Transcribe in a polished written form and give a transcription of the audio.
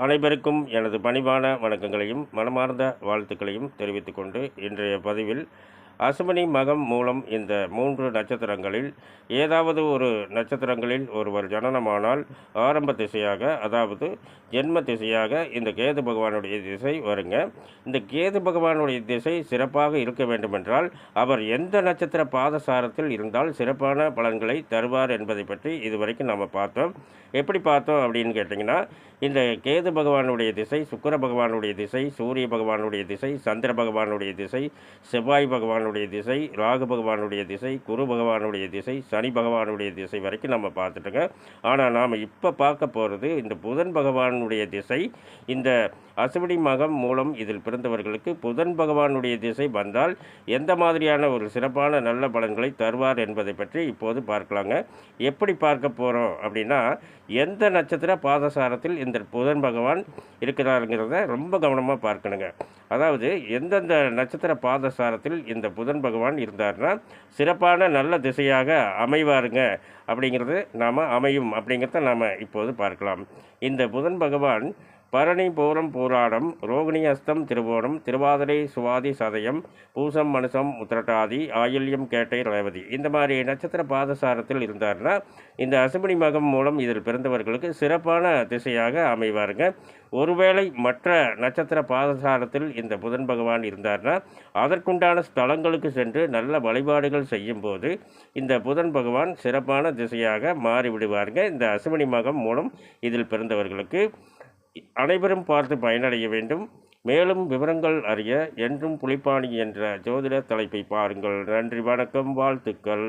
அனைவருக்கும் எனது பணிவான வணக்கங்களையும் மனமார்ந்த வாழ்த்துக்களையும் தெரிவித்துக் கொண்டு இன்றைய பதிவில் அசுவினி மகம் மூலம் இந்த 3 நட்சத்திரங்களில் ஏதாவது ஒரு நட்சத்திரங்களில் ஒருவர் ஜனனமானால் ஆரம்ப திசையாக, அதாவது ஜென்ம திசையாக இந்த கேது பகவானுடைய திசை வருங்க. இந்த கேது பகவானுடைய திசை சிறப்பாக இருக்க வேண்டுமென்றால் அவர் எந்த நட்சத்திர பாதசாரத்தில் இருந்தால் சிறப்பான பலன்களை தருவார் என்பதை பற்றி இதுவரைக்கும் நாம் பார்த்தோம். எப்படி பார்த்தோம் அப்படின்னு கேட்டிங்கன்னா, இந்த கேது பகவானுடைய திசை, சுக்கிர பகவானுடைய திசை, சூரிய பகவானுடைய திசை, சந்திர பகவானுடைய திசை, செவ்வாய் பகவானுடைய திசை, ராகு பகவானுடைய திசை, குரு பகவானுடைய திசை, சனி பகவானுடைய திசை வரைக்கும் நம்ம பார்த்துட்டோங்க. ஆனால் நாம் இப்போ பார்க்க போகிறது இந்த புதன் பகவானுடைய திசை. இந்த அசுவினி மகம் மூலம் இதில் பிறந்தவர்களுக்கு புதன் பகவானுடைய திசை வந்தால் எந்த மாதிரியான ஒரு சிறப்பான நல்ல பலன்களை தருவார் என்பதை பற்றி இப்போது பார்க்கலாங்க. எப்படி பார்க்க போகிறோம் அப்படின்னா, எந்த நட்சத்திர பாதசாரத்தில் இந்த புதன் பகவான் இருக்கிறாருங்கிறத ரொம்ப கவனமாக பார்க்கணுங்க. அதாவது எந்தெந்த நட்சத்திர பாதசாரத்தில் இந்த புதன் பகவான் இருந்தார்னா சிறப்பான நல்ல திசையாக அமைவாருங்க அப்படிங்கிறது அமையும் அப்படிங்கிறத நாம் இப்போது பார்க்கலாம். இந்த புதன் பகவான் பரணி, பூரம், பூராடம், ரோகிணி, அஸ்தம், திருவோணம், திருவாதிரை, சுவாதி, சதயம், பூசம், மனுசம், உத்திரட்டாதி, ஆயில்யம், கேட்டை, ரேவதி இந்த மாதிரி நட்சத்திர பாதசாரத்தில் இருந்தார்னா இந்த அசுவினி மகம் மூலம் இதில் பிறந்தவர்களுக்கு சிறப்பான திசையாக அமைவாருங்க. ஒருவேளை மற்ற நட்சத்திர பாதசாரத்தில் இந்த புதன் பகவான் இருந்தார்னா அதற்குண்டான ஸ்தலங்களுக்கு சென்று நல்ல வழிபாடுகள் செய்யும்போது இந்த புதன் பகவான் சிறப்பான திசையாக மாறிவிடுவாருங்க. இந்த அசுவினி மகம் மூலம் இதில் பிறந்தவர்களுக்கு அனைவரும் பார்த்து பயனடைய வேண்டும். மேலும் விவரங்கள் அறிய என்றும் புலிப்பாணி என்ற ஜோதிட தலைப்பை பாருங்கள். நன்றி, வணக்கம், வாழ்த்துக்கள்.